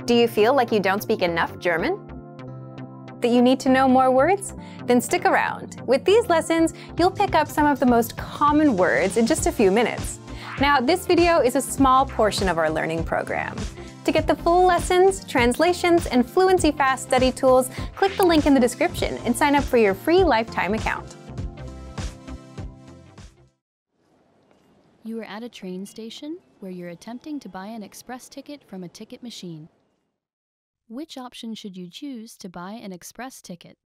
Do you feel like you don't speak enough German? That you need to know more words? Then stick around. With these lessons, you'll pick up some of the most common words in just a few minutes. Now, this video is a small portion of our learning program. To get the full lessons, translations, and Fluency Fast study tools, click the link in the description and sign up for your free lifetime account. You are at a train station where you're attempting to buy an express ticket from a ticket machine. Which option should you choose to buy an express ticket?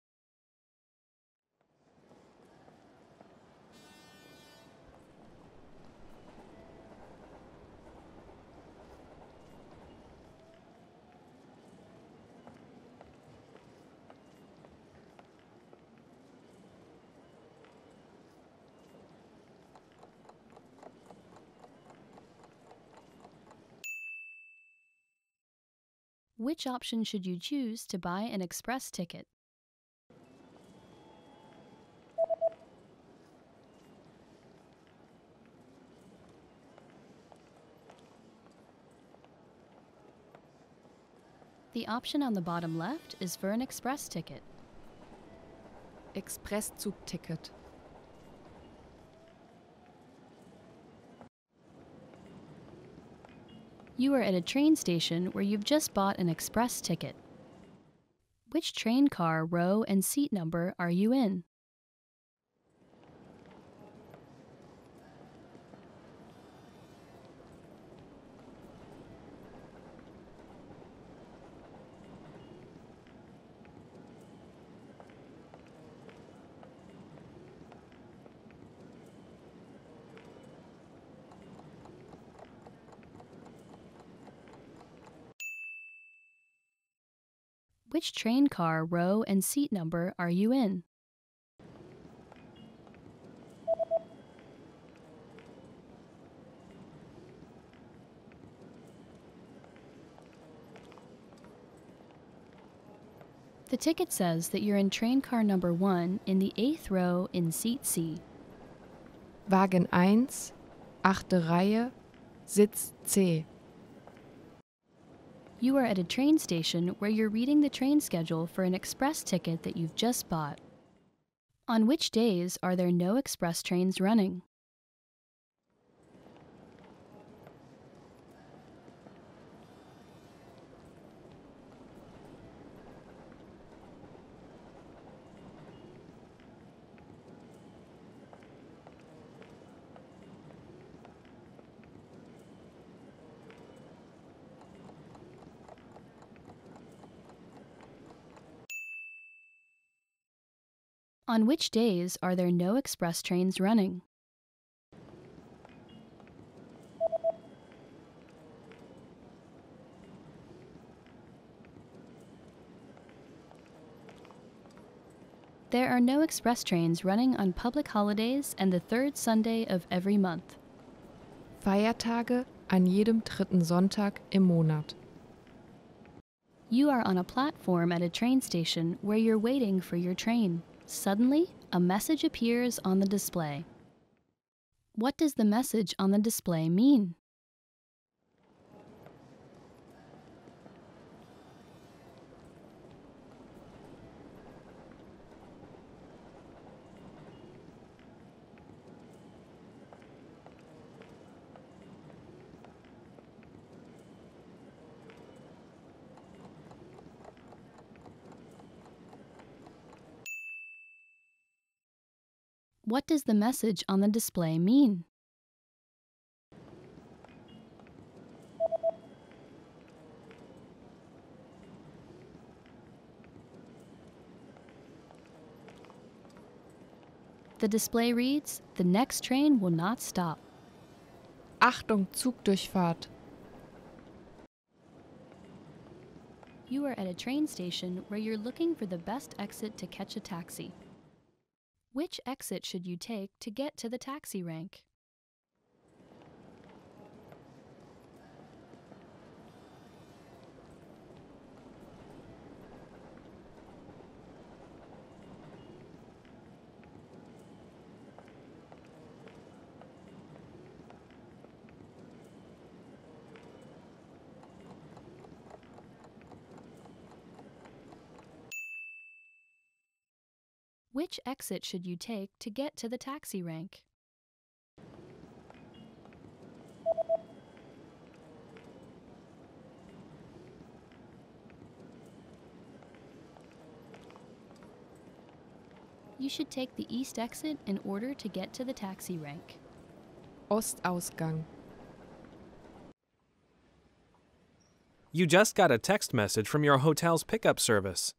Which option should you choose to buy an express ticket? The option on the bottom left is for an express ticket. Expresszugticket. You are at a train station where you've just bought an express ticket. Which train car, row, and seat number are you in? Which train car, row, and seat number are you in? The ticket says that you're in train car number 1 in the 8th row in seat C. Wagen 1, 8. Reihe, Sitz C. You are at a train station where you're reading the train schedule for an express ticket that you've just bought. On which days are there no express trains running? On which days are there no express trains running? There are no express trains running on public holidays and the 3rd Sunday of every month. Feiertage an jedem 3. Sonntag im Monat. You are on a platform at a train station where you're waiting for your train. Suddenly, a message appears on the display. What does the message on the display mean? What does the message on the display mean? The display reads, "The next train will not stop." Achtung, Zugdurchfahrt. You are at a train station where you're looking for the best exit to catch a taxi. Which exit should you take to get to the taxi rank? Which exit should you take to get to the taxi rank? You should take the east exit in order to get to the taxi rank. Ostausgang. You just got a text message from your hotel's pickup service.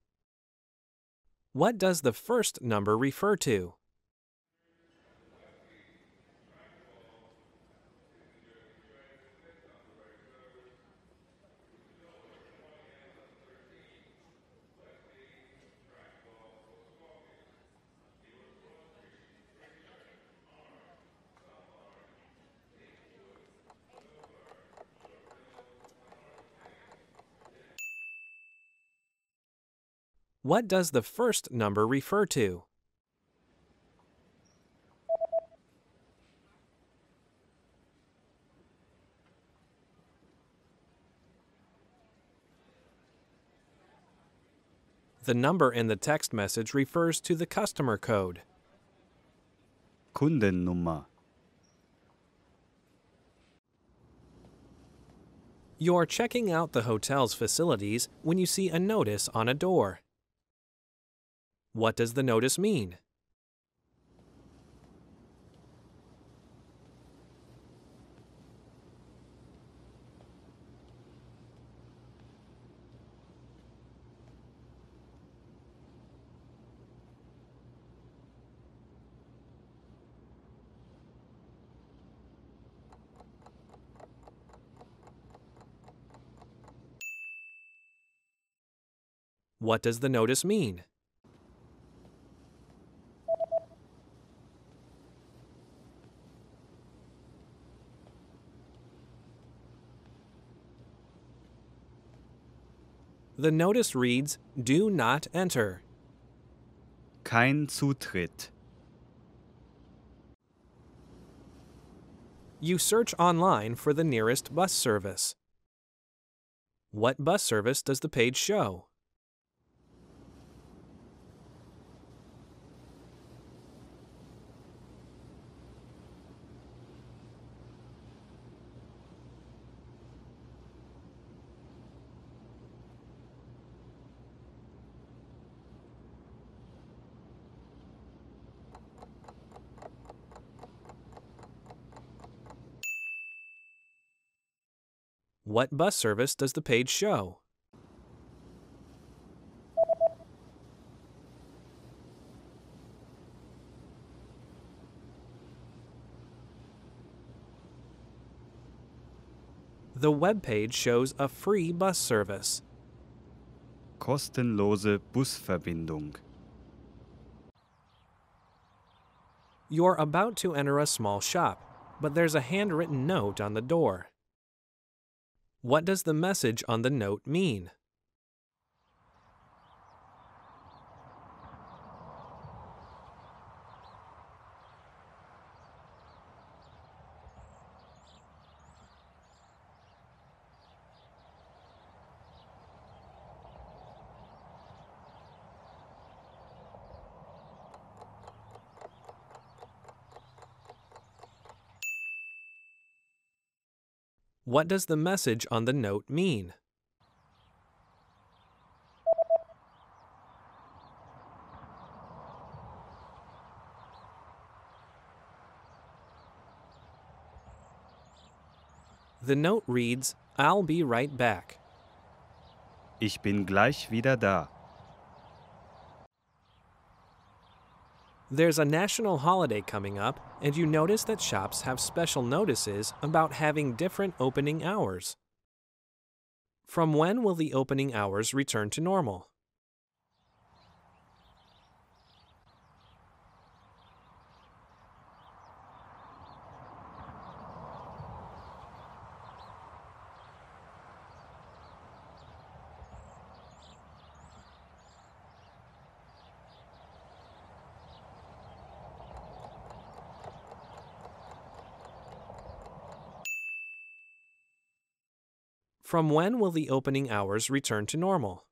What does the first number refer to? What does the first number refer to? The number in the text message refers to the customer code. Kundennummer. You're checking out the hotel's facilities when you see a notice on a door. What does the notice mean? What does the notice mean? The notice reads, "Do not enter." Kein Zutritt. You search online for the nearest bus service. What bus service does the page show? What bus service does the page show? The web page shows a free bus service. Kostenlose Busverbindung. You're about to enter a small shop, but there's a handwritten note on the door. What does the message on the note mean? What does the message on the note mean? The note reads, "I'll be right back." Ich bin gleich wieder da. There's a national holiday coming up, and you notice that shops have special notices about having different opening hours. From when will the opening hours return to normal? From when will the opening hours return to normal?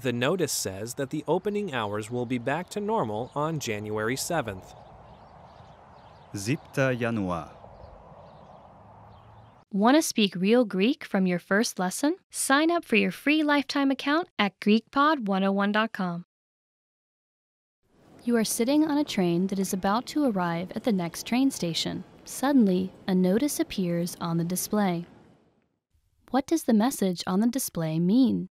The notice says that the opening hours will be back to normal on January 7th. 7. Januar. Want to speak real Greek from your first lesson? Sign up for your free lifetime account at GreekPod101.com. You are sitting on a train that is about to arrive at the next train station. Suddenly, a notice appears on the display. What does the message on the display mean?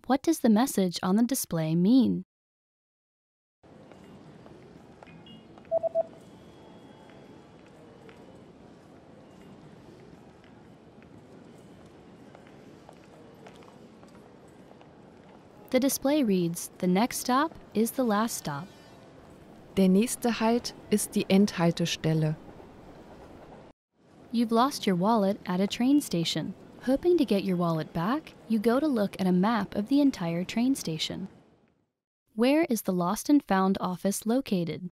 What does the message on the display mean? The display reads, "The next stop is the last stop." Der nächste Halt ist die Endhaltestelle. You've lost your wallet at a train station. Hoping to get your wallet back, you go to look at a map of the entire train station. Where is the Lost and Found office located?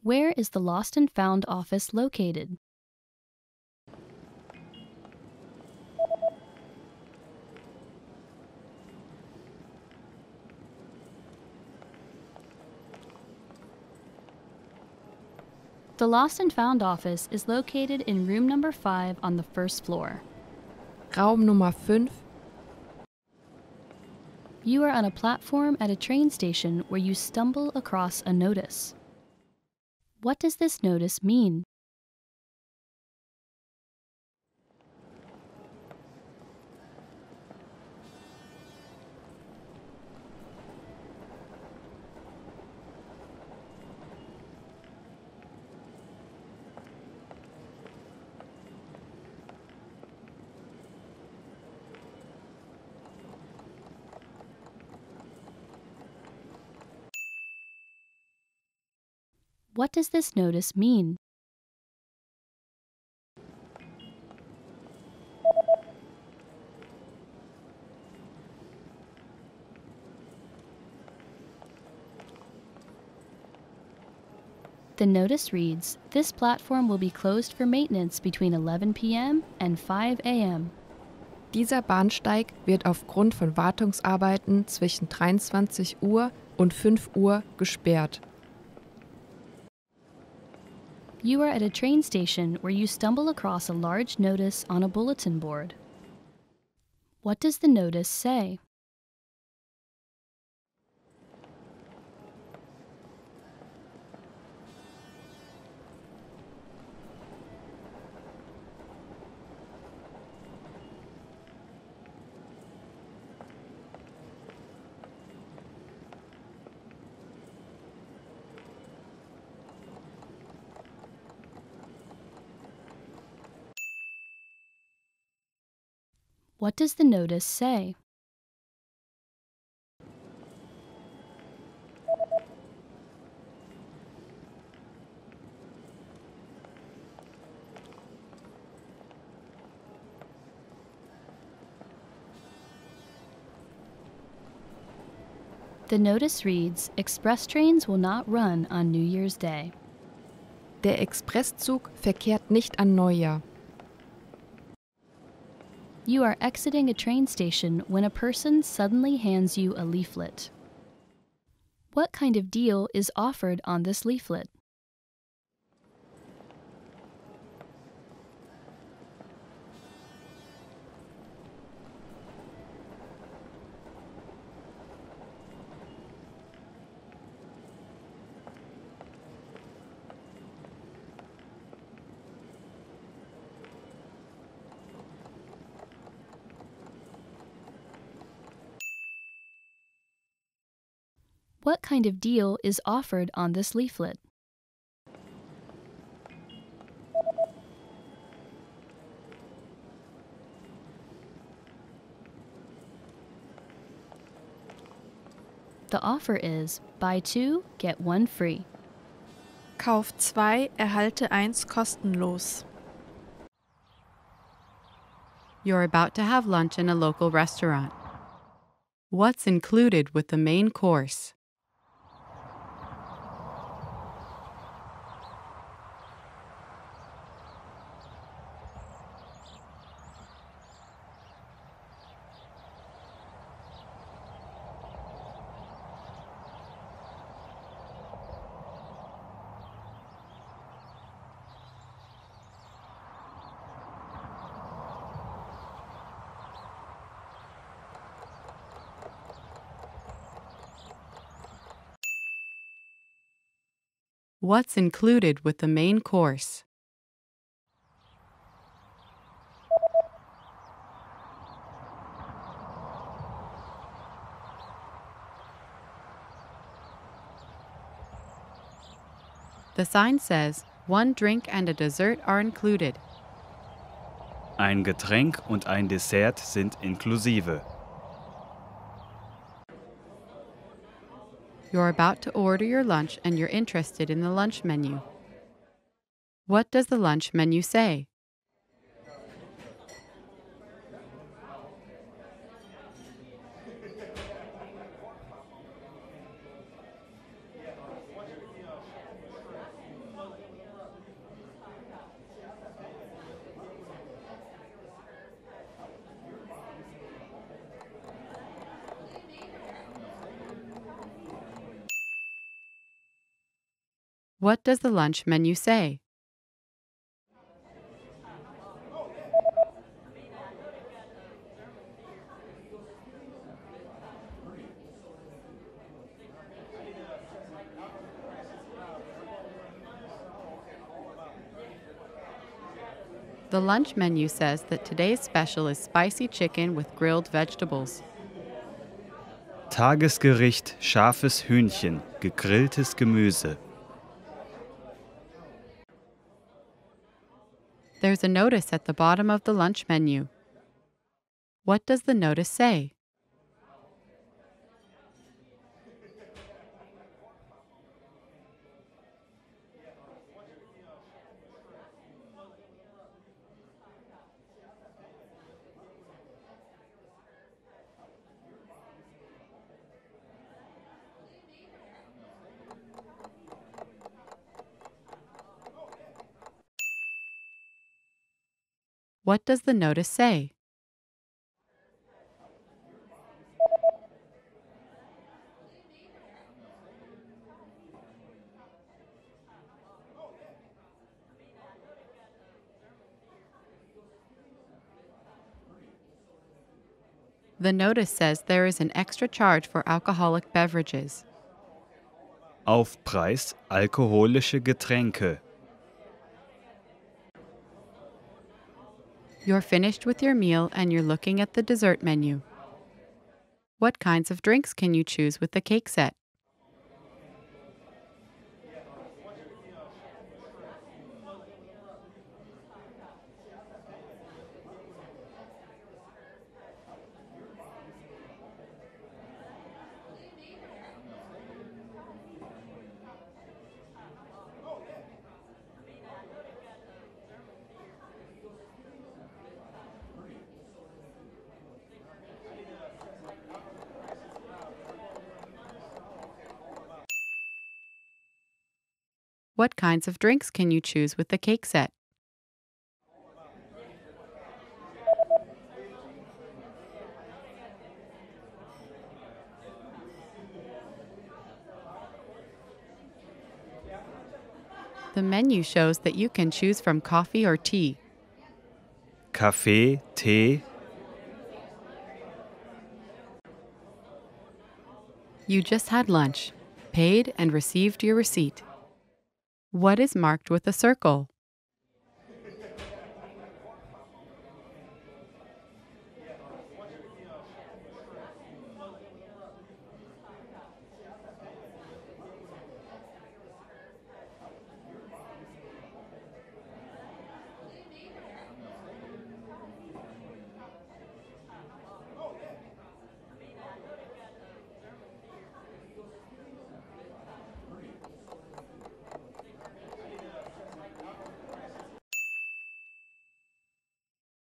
Where is the Lost and Found office located? The Lost and Found office is located in room number 5 on the first floor. Raum Nummer 5. You are on a platform at a train station where you stumble across a notice. What does this notice mean? What does this notice mean? The notice reads, "This platform will be closed for maintenance between 11 p.m. and 5 a.m. Dieser Bahnsteig wird aufgrund von Wartungsarbeiten zwischen 23 Uhr und 5 Uhr gesperrt." You are at a train station where you stumble across a large notice on a bulletin board. What does the notice say? What does the notice say? The notice reads, "Express trains will not run on New Year's Day." Der Expresszug verkehrt nicht an Neujahr. You are exiting a train station when a person suddenly hands you a leaflet. What kind of deal is offered on this leaflet? What kind of deal is offered on this leaflet? The offer is buy 2, get 1 free. Kauf 2, erhalte 1 kostenlos. You're about to have lunch in a local restaurant. What's included with the main course? What's included with the main course? The sign says, 1 drink and a dessert are included. Ein Getränk und ein Dessert sind inklusive. You're about to order your lunch and you're interested in the lunch menu. What does the lunch menu say? What does the lunch menu say? The lunch menu says that today's special is spicy chicken with grilled vegetables. Tagesgericht scharfes Hühnchen, gegrilltes Gemüse. There's a notice at the bottom of the lunch menu. What does the notice say? What does the notice say? The notice says there is an extra charge for alcoholic beverages. Aufpreis alkoholische Getränke. You're finished with your meal and you're looking at the dessert menu. What kinds of drinks can you choose with the cake set? What kinds of drinks can you choose with the cake set? The menu shows that you can choose from coffee or tea. Kaffee, Tee. You just had lunch, paid and received your receipt. What is marked with a circle?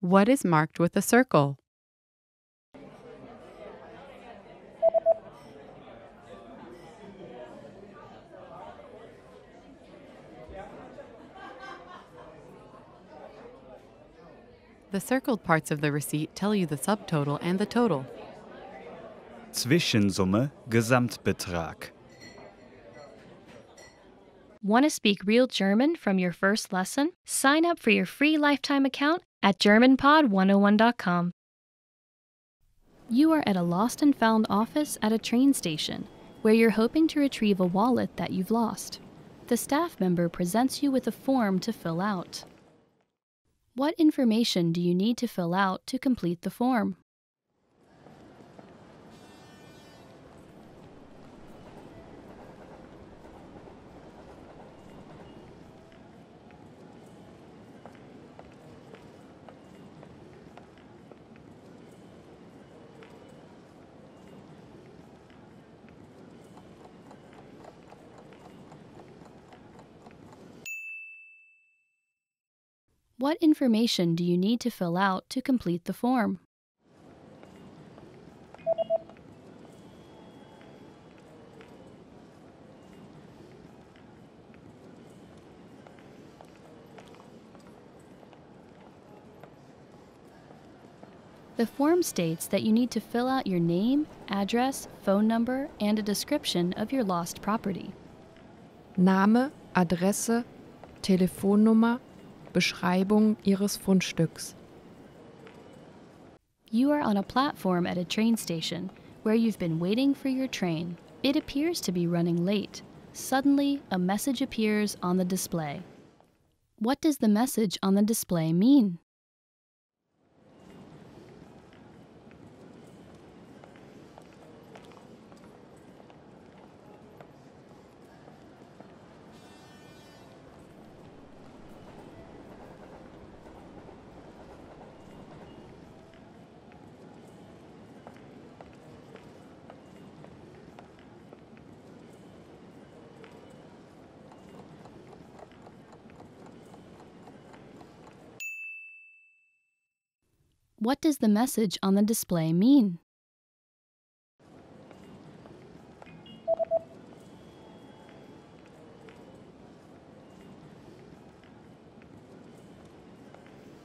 What is marked with a circle? The circled parts of the receipt tell you the subtotal and the total. Zwischensumme, Gesamtbetrag. Want to speak real German from your first lesson? Sign up for your free lifetime account at GermanPod101.com. You are at a lost and found office at a train station where you're hoping to retrieve a wallet that you've lost. The staff member presents you with a form to fill out. What information do you need to fill out to complete the form? What information do you need to fill out to complete the form? The form states that you need to fill out your name, address, phone number, and a description of your lost property. Name, Adresse, Telefonnummer, Beschreibung Ihres Fundstücks. You are on a platform at a train station where you've been waiting for your train. It appears to be running late. Suddenly, a message appears on the display. What does the message on the display mean? What does the message on the display mean?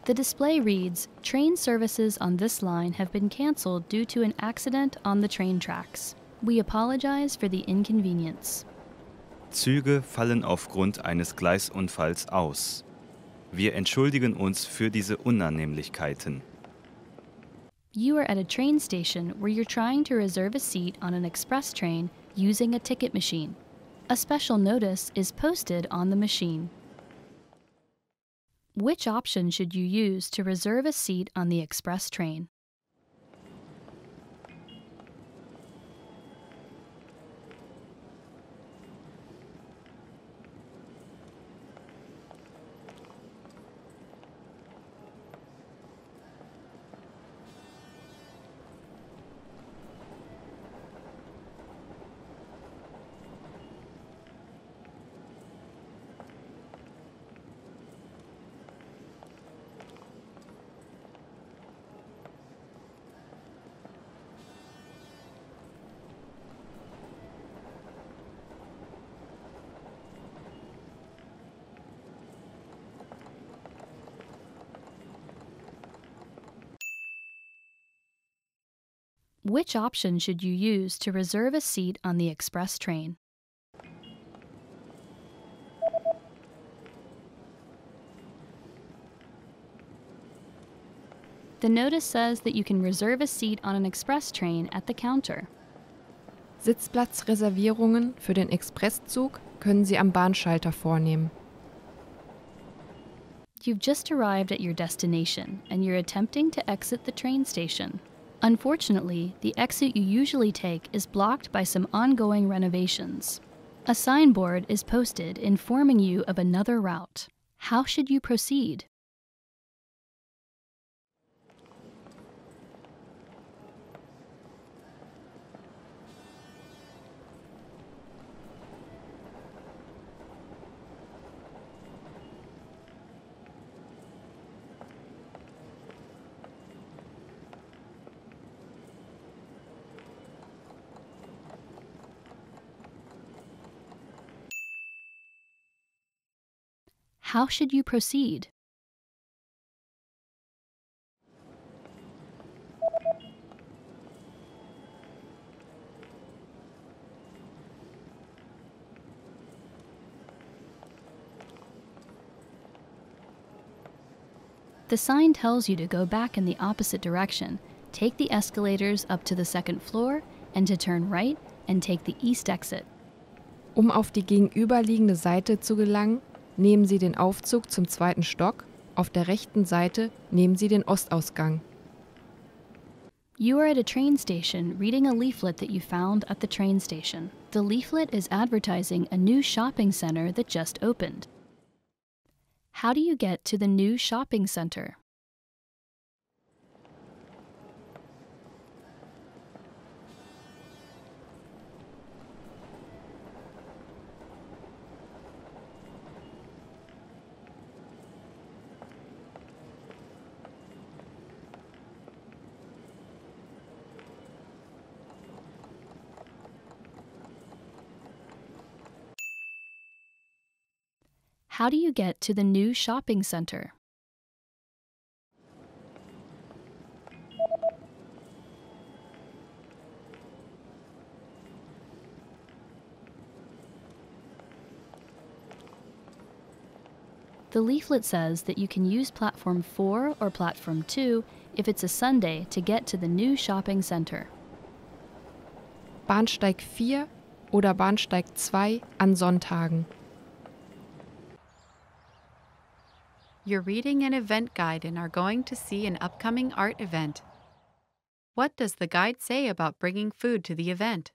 The display reads, "Train services on this line have been canceled due to an accident on the train tracks. We apologize for the inconvenience." Züge fallen aufgrund eines Gleisunfalls aus. Wir entschuldigen uns für diese Unannehmlichkeiten. You are at a train station where you're trying to reserve a seat on an express train using a ticket machine. A special notice is posted on the machine. Which option should you use to reserve a seat on the express train? Which option should you use to reserve a seat on the express train? The notice says that you can reserve a seat on an express train at the counter. Sitzplatzreservierungen für den Expresszug können Sie am Bahnschalter vornehmen. You've just arrived at your destination and you're attempting to exit the train station. Unfortunately, the exit you usually take is blocked by some ongoing renovations. A signboard is posted informing you of another route. How should you proceed? How should you proceed? The sign tells you to go back in the opposite direction, take the escalators up to the second floor, and to turn right and take the east exit. Auf die gegenüberliegende Seite zu gelangen, nehmen Sie den Aufzug zum zweiten Stock. Auf der rechten Seite nehmen Sie den Ostausgang. You are at a train station reading a leaflet that you found at the train station. The leaflet is advertising a new shopping center that just opened. How do you get to the new shopping center? How do you get to the new shopping center? The leaflet says that you can use platform 4 or platform 2 if it's a Sunday to get to the new shopping center. Bahnsteig 4 oder Bahnsteig 2 an Sonntagen. You're reading an event guide and are going to see an upcoming art event. What does the guide say about bringing food to the event?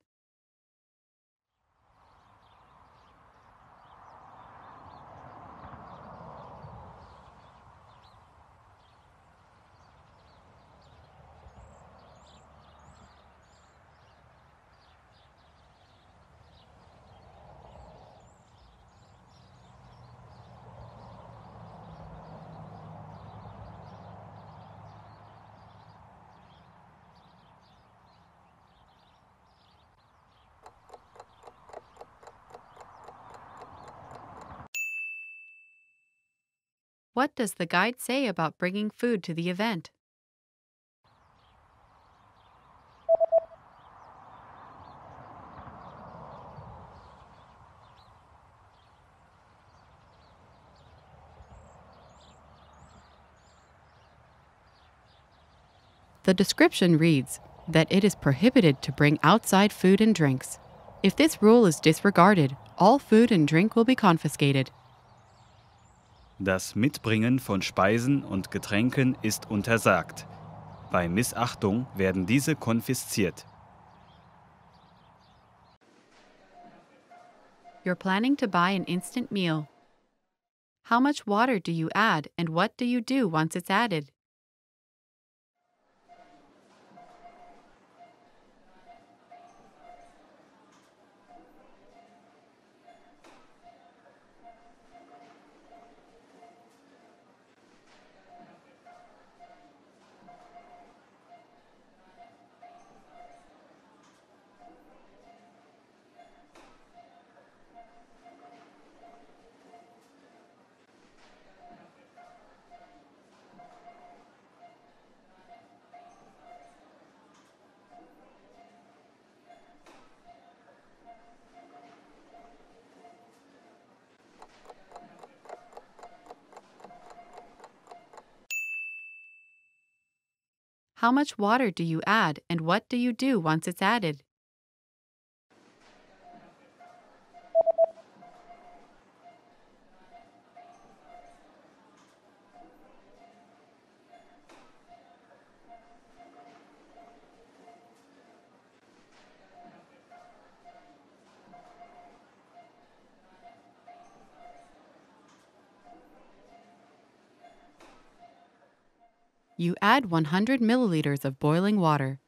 What does the guide say about bringing food to the event? The description reads that it is prohibited to bring outside food and drinks. If this rule is disregarded, all food and drink will be confiscated. Das Mitbringen von Speisen und Getränken ist untersagt. Bei Missachtung werden diese konfisziert. You're planning to buy an instant meal. How much water do you add and what do you do once it's added? How much water do you add and what do you do once it's added? You add 100 milliliters of boiling water.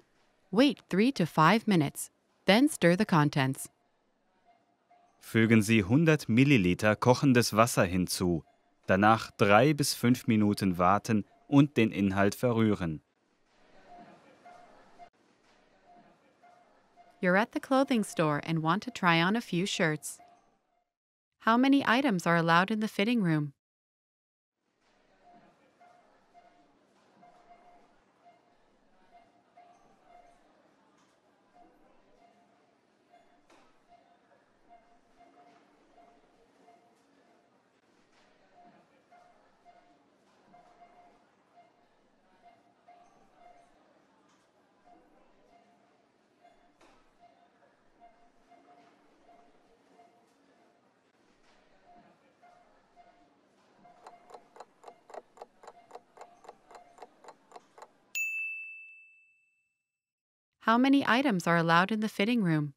Wait 3 to 5 minutes, then stir the contents. Fügen Sie 100 Milliliter kochendes Wasser hinzu, danach 3 bis 5 Minuten warten und den Inhalt verrühren. You're at the clothing store and want to try on a few shirts. How many items are allowed in the fitting room? How many items are allowed in the fitting room?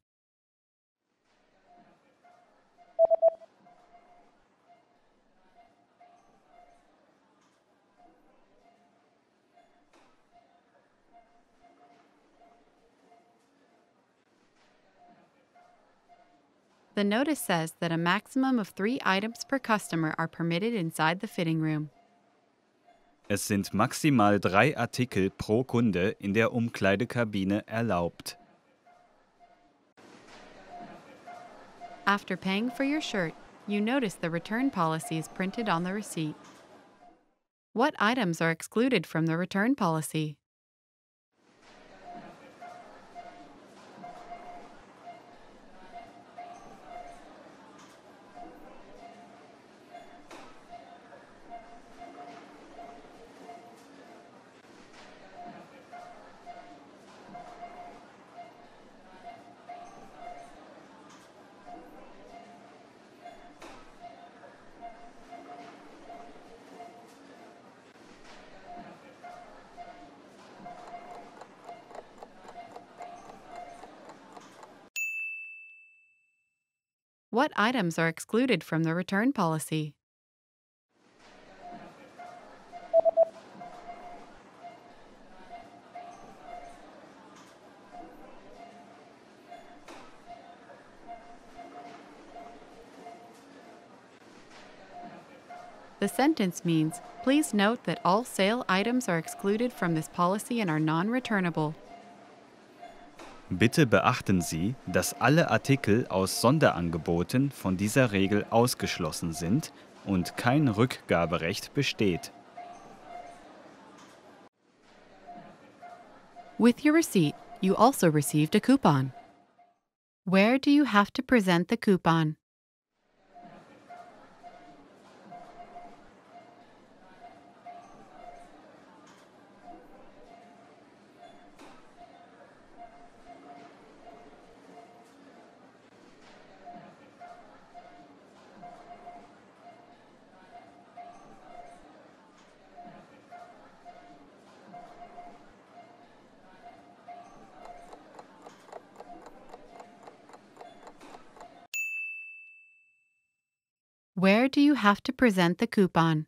The notice says that a maximum of 3 items per customer are permitted inside the fitting room. Es sind maximal 3 Artikel pro Kunde in der Umkleidekabine erlaubt. After paying for your shirt, you notice the return policy is printed on the receipt. What items are excluded from the return policy? What items are excluded from the return policy? The sentence means, please note that all sale items are excluded from this policy and are non-returnable. Bitte beachten Sie, dass alle Artikel aus Sonderangeboten von dieser Regel ausgeschlossen sind und kein Rückgaberecht besteht. With your receipt, you also received a coupon. Where do you have to present the coupon? Where do you have to present the coupon?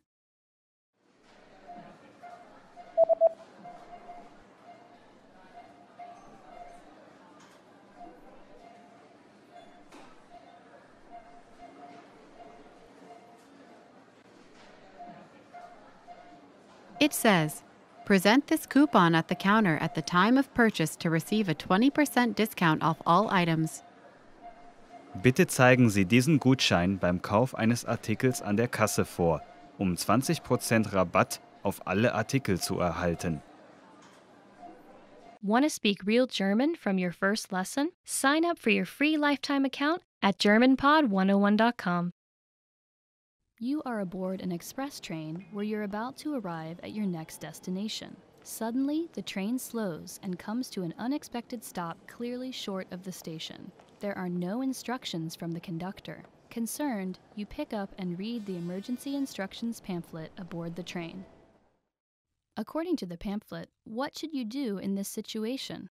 It says, present this coupon at the counter at the time of purchase to receive a 20% discount off all items. Bitte zeigen Sie diesen Gutschein beim Kauf eines Artikels an der Kasse vor, um 20% Rabatt auf alle Artikel zu erhalten. Want to speak real German from your first lesson? Sign up for your free lifetime account at GermanPod101.com. You are aboard an express train where you're about to arrive at your next destination. Suddenly, the train slows and comes to an unexpected stop clearly short of the station. There are no instructions from the conductor. Concerned, you pick up and read the emergency instructions pamphlet aboard the train. According to the pamphlet, what should you do in this situation?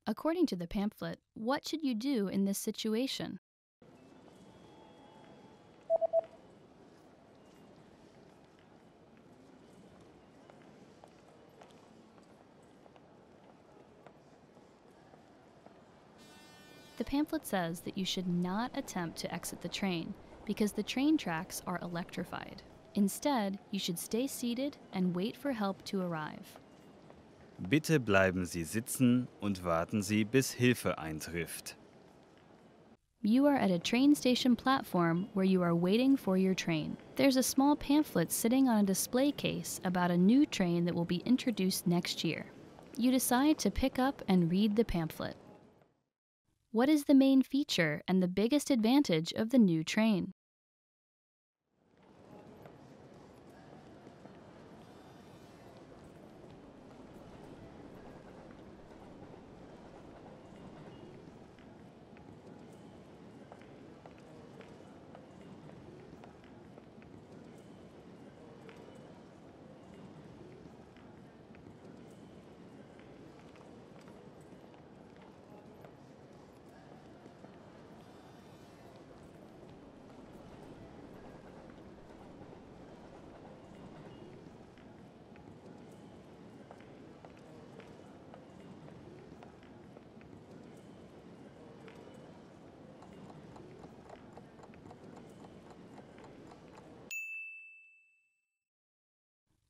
According to the pamphlet, what should you do in this situation? pamphlet says that you should not attempt to exit the train because the train tracks are electrified. Instead, you should stay seated and wait for help to arrive. Bitte bleiben Sie sitzen und warten Sie, bis Hilfe eintrifft. You are at a train station platform where you are waiting for your train. There's a small pamphlet sitting on a display case about a new train that will be introduced next year. You decide to pick up and read the pamphlet. What is the main feature and the biggest advantage of the new train?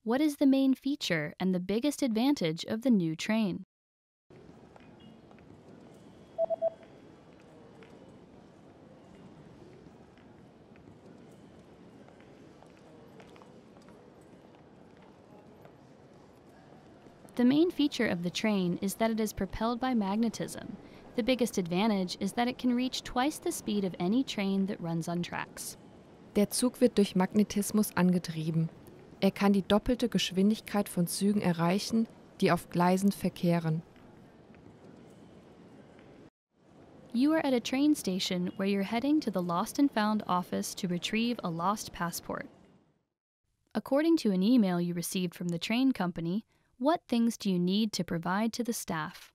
What is the main feature and the biggest advantage of the new train? The main feature of the train is that it is propelled by magnetism. The biggest advantage is that it can reach twice the speed of any train that runs on tracks. Der Zug wird durch Magnetismus angetrieben. Er kann die doppelte Geschwindigkeit von Zügen erreichen, die auf Gleisen verkehren. You are at a train station where you're heading to the Lost and Found office to retrieve a lost passport. According to an email you received from the train company, what things do you need to provide to the staff?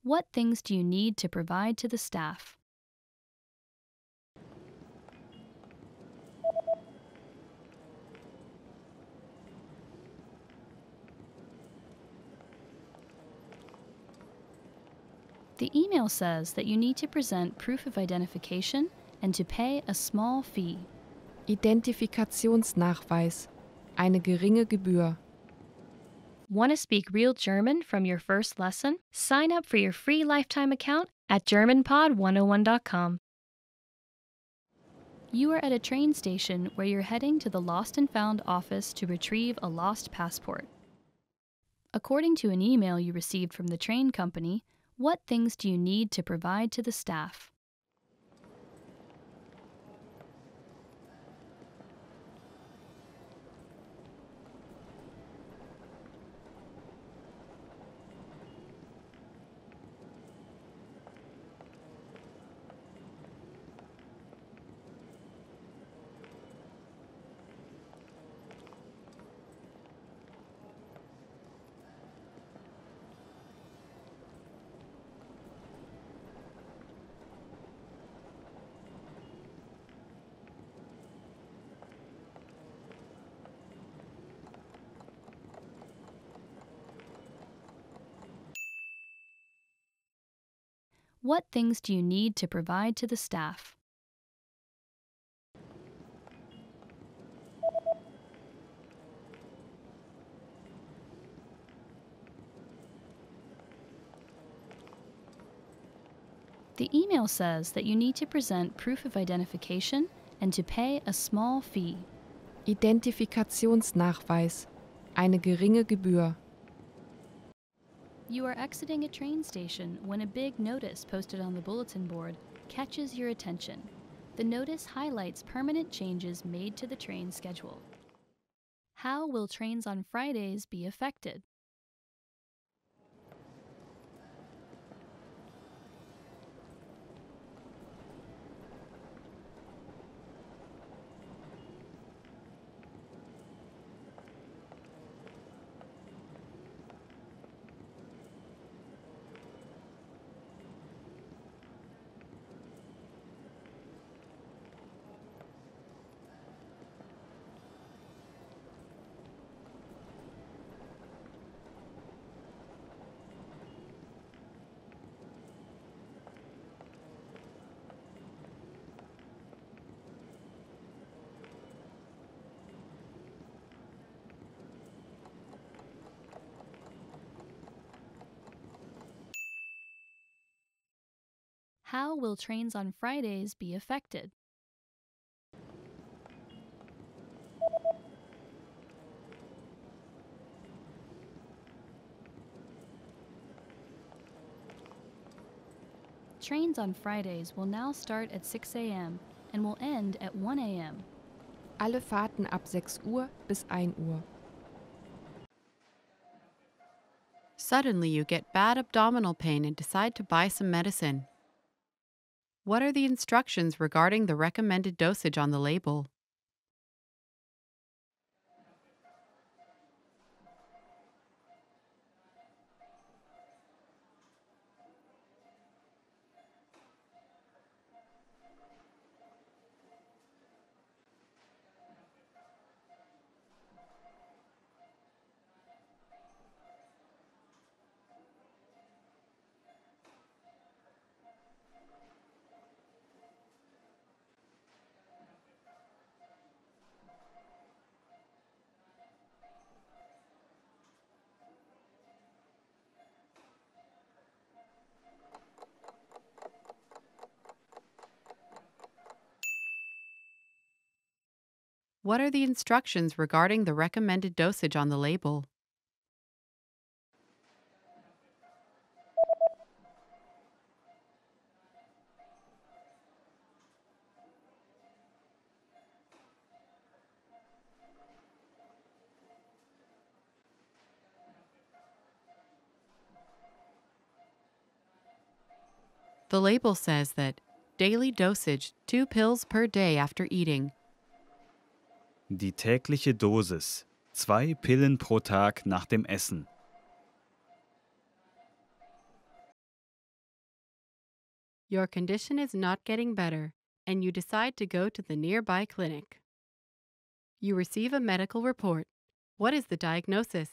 What things do you need to provide to the staff? The email says that you need to present proof of identification and to pay a small fee. Identifikationsnachweis. Eine geringe Gebühr. Want to speak real German from your first lesson? Sign up for your free lifetime account at GermanPod101.com. You are at a train station where you're heading to the Lost and Found office to retrieve a lost passport. According to an email you received from the train company, what things do you need to provide to the staff? What things do you need to provide to the staff? The email says that you need to present proof of identification and to pay a small fee. Identifikationsnachweis. Eine geringe Gebühr. You are exiting a train station when a big notice posted on the bulletin board catches your attention. The notice highlights permanent changes made to the train schedule. How will trains on Fridays be affected? How will trains on Fridays be affected? Trains on Fridays will now start at 6 a.m. and will end at 1 a.m. Alle Fahrten ab 6 Uhr bis 1 Uhr. Suddenly you get bad abdominal pain and decide to buy some medicine. What are the instructions regarding the recommended dosage on the label? What are the instructions regarding the recommended dosage on the label? The label says that daily dosage 2 pills per day after eating. Die tägliche Dosis: 2 Pillen pro Tag nach dem Essen. Your condition is not getting better, and you decide to go to the nearby clinic. You receive a medical report. What is the diagnosis?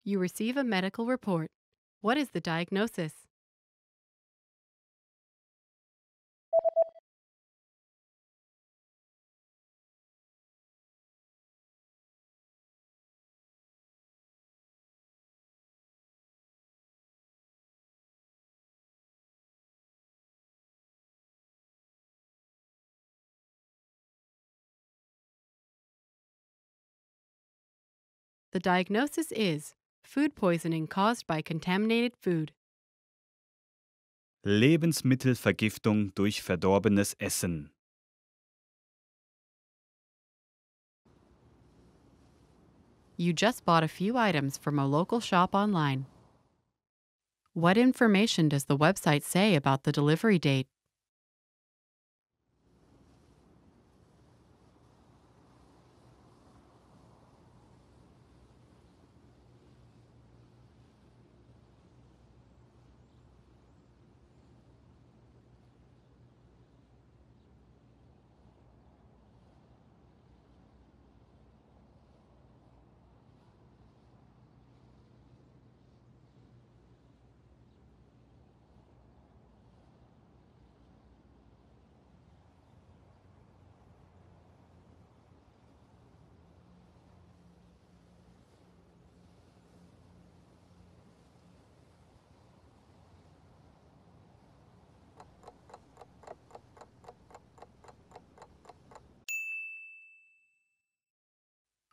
You receive a medical report. What is the diagnosis? The diagnosis is food poisoning caused by contaminated food. Lebensmittelvergiftung durch verdorbenes Essen. You just bought a few items from a local shop online. What information does the website say about the delivery date?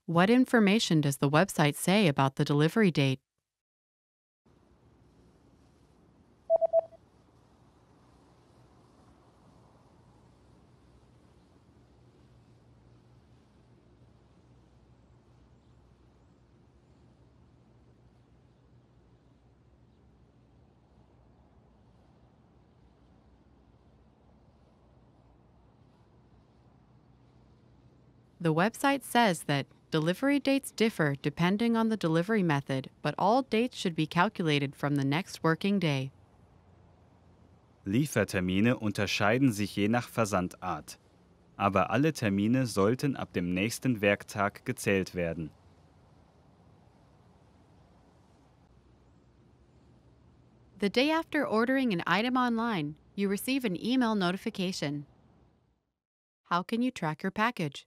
What information does the website say about the delivery date? The website says that delivery dates differ depending on the delivery method, but all dates should be calculated from the next working day. Liefertermine unterscheiden sich je nach Versandart. Aber alle Termine sollten ab dem nächsten Werktag gezählt werden. The day after ordering an item online, you receive an email notification. How can you track your package?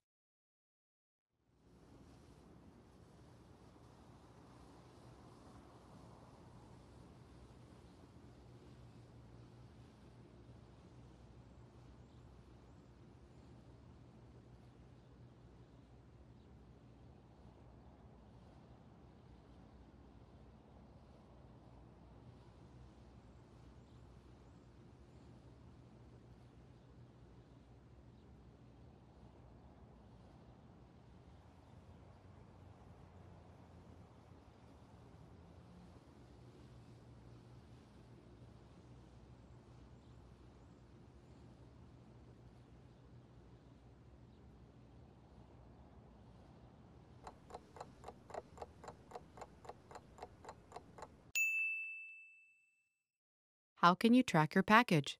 How can you track your package?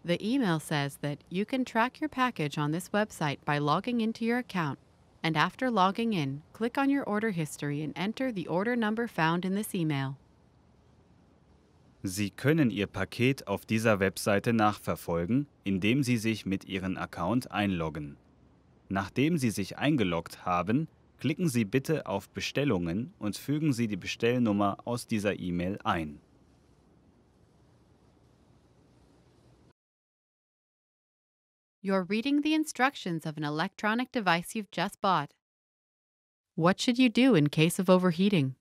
The email says that you can track your package on this website by logging into your account, and after logging in, click on your order history and enter the order number found in this email. Sie können Ihr Paket auf dieser Webseite nachverfolgen, indem Sie sich mit Ihrem Account einloggen. Nachdem Sie sich eingeloggt haben, klicken Sie bitte auf Bestellungen und fügen Sie die Bestellnummer aus dieser E-Mail ein. You're reading the instructions of an electronic device you've just bought. What should you do in case of overheating?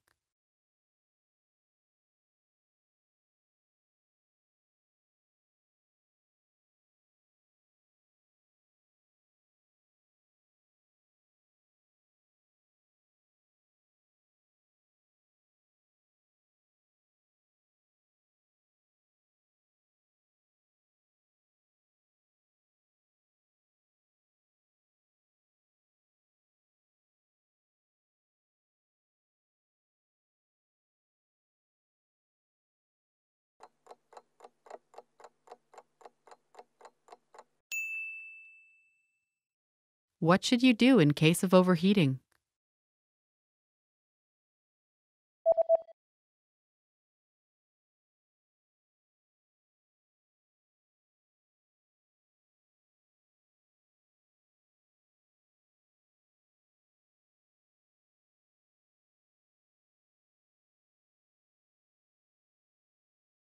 What should you do in case of overheating?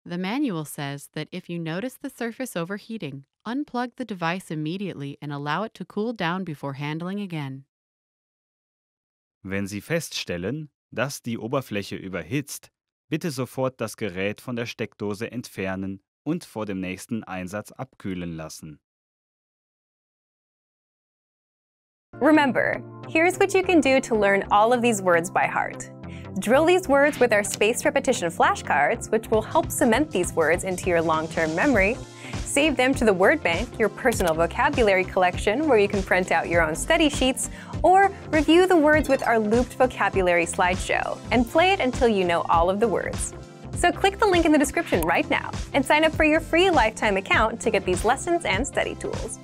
The manual says that if you notice the surface overheating, unplug the device immediately and allow it to cool down before handling again. Wenn Sie feststellen, dass die Oberfläche überhitzt, bitte sofort das Gerät von der Steckdose entfernen und vor dem nächsten Einsatz abkühlen lassen. Remember, here's what you can do to learn all of these words by heart. Drill these words with our spaced repetition flashcards, which will help cement these words into your long-term memory. Save them to the word bank, your personal vocabulary collection, where you can print out your own study sheets, or review the words with our looped vocabulary slideshow, and play it until you know all of the words. So click the link in the description right now and sign up for your free lifetime account to get these lessons and study tools.